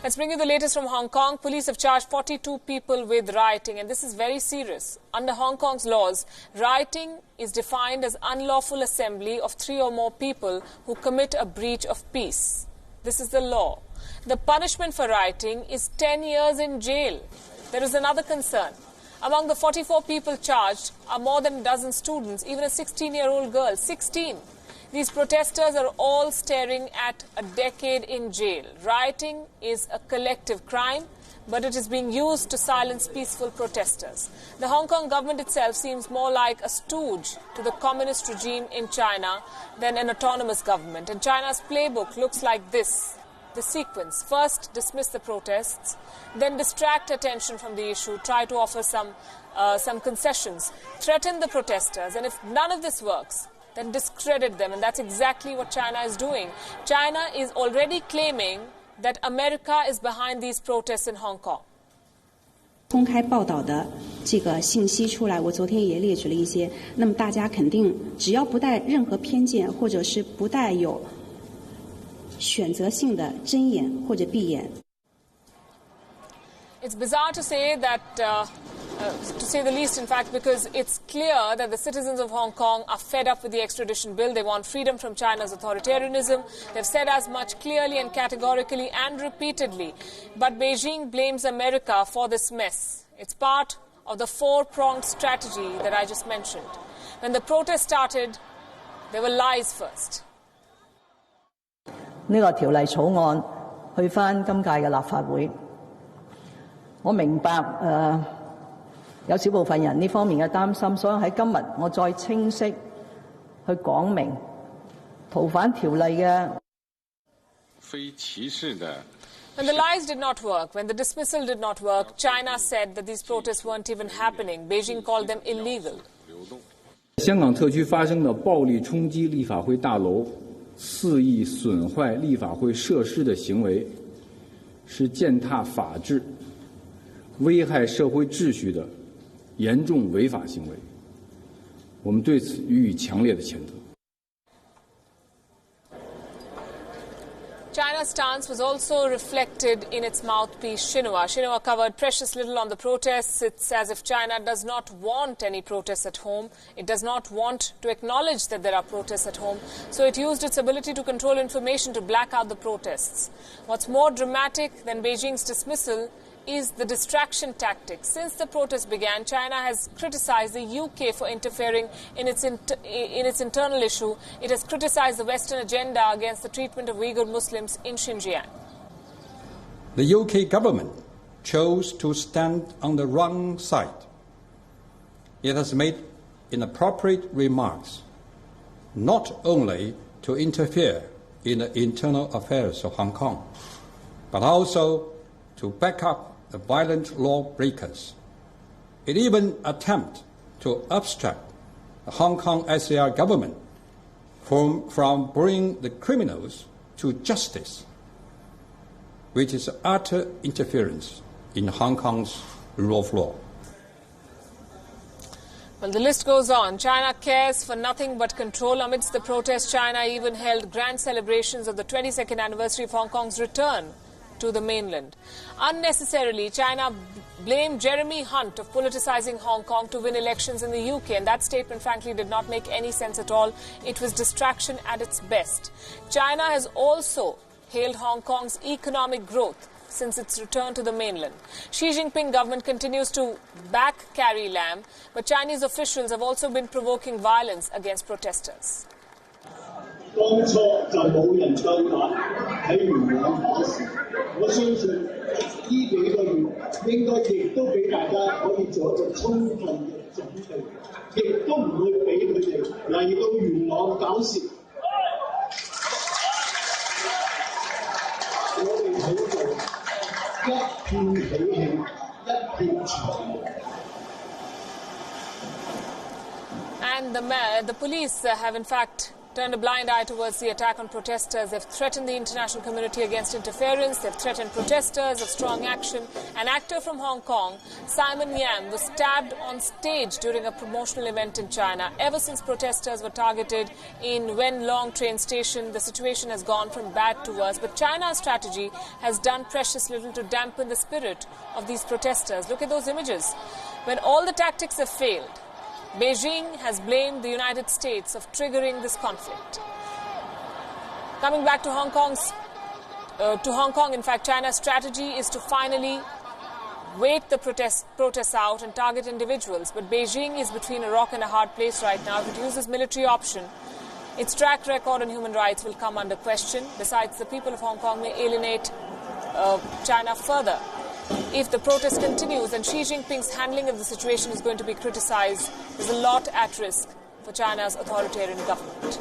Let's bring you the latest from Hong Kong. Police have charged 42 people with rioting, and this is very serious. Under Hong Kong's laws, rioting is defined as unlawful assembly of 3 or more people who commit a breach of peace. This is the law. The punishment for rioting is 10 years in jail. There is another concern. Among the 44 people charged are more than a dozen students, even a 16-year-old girl. 16. These protesters are all staring at a decade in jail. Rioting is a collective crime, but it is being used to silence peaceful protesters. The Hong Kong government itself seems more like a stooge to the communist regime in China than an autonomous government. And China's playbook looks like this. The sequence: first, dismiss the protests, then distract attention from the issue, try to offer some concessions, threaten the protesters, and if none of this works, then discredit them. And that's exactly what China is doing. China is already claiming that America is behind these protests in Hong Kong. 公开报道的这个信息出来，我昨天也列举了一些。那么大家肯定只要不带任何偏见，或者是不带有选择性的睁眼或者闭眼。It's bizarre to say that, to say the least, in fact, because it's clear that the citizens of Hong Kong are fed up with the extradition bill. They want freedom from China's authoritarianism. They've said as much clearly and categorically and repeatedly. But Beijing blames America for this mess. It's part of the four-pronged strategy that I just mentioned. When the protest started, there were lies first. 呢個條例草案去返今屆嘅立法會，我明白有少部分人呢方面嘅擔心，所以喺今日我再清晰去講明逃犯條例嘅非歧視的。When the lies did not work, when the dismissal did not work, China said that these protests weren't even happening. Beijing called them illegal. 香港特区发生的暴力冲击立法会大楼、肆意损坏立法会设施的行为，是践踏法治、危害社会秩序的严重违法行为。我们对此予以强烈的谴责。China's stance was also reflected in its mouthpiece, Xinhua. Xinhua covered precious little on the protests. It's as if China does not want any protests at home. It does not want to acknowledge that there are protests at home. So it used its ability to control information to black out the protests. What's more dramatic than Beijing's dismissal is the distraction tactic. Since the protests began, China has criticized the UK for interfering in its internal issue. It has criticized the Western agenda against the treatment of Uyghur Muslims in Xinjiang. The UK government chose to stand on the wrong side. It has made inappropriate remarks, not only to interfere in the internal affairs of Hong Kong, but also to back up the violent lawbreakers. It even attempted to obstruct the Hong Kong SAR government from bringing the criminals to justice, which is utter interference in Hong Kong's rule of law. Well, the list goes on. China cares for nothing but control. Amidst the protests, China even held grand celebrations of the 22nd anniversary of Hong Kong's return to the mainland. Unnecessarily, China blamed Jeremy Hunt of politicizing Hong Kong to win elections in the UK, and that statement frankly did not make any sense at all. It was distraction at its best. China has also hailed Hong Kong's economic growth since its return to the mainland. Xi Jinping government continues to back Carrie Lam, but Chinese officials have also been provoking violence against protesters. 當初就冇人夠膽喺元朗搞事，我相信呢幾個月應該亦都俾大家可以做一個充分嘅準備，亦都唔會俾佢哋嚟到元朗搞事。我哋喺度一片喜慶，一片祥和。 And the police have in fact turned a blind eye towards the attack on protesters. They've threatened the international community against interference. They've threatened protesters of strong action. An actor from Hong Kong, Simon Yam, was stabbed on stage during a promotional event in China. Ever since protesters were targeted in Wenlong train station, the situation has gone from bad to worse. But China's strategy has done precious little to dampen the spirit of these protesters. Look at those images. When all the tactics have failed, Beijing has blamed the United States of triggering this conflict. Coming back to Hong Kong, in fact, China's strategy is to finally wait the protests out and target individuals. But Beijing is between a rock and a hard place right now. If it uses military option, its track record on human rights will come under question. Besides, the people of Hong Kong may alienate China further. If the protest continues and Xi Jinping's handling of the situation is going to be criticized, there's a lot at risk for China's authoritarian government.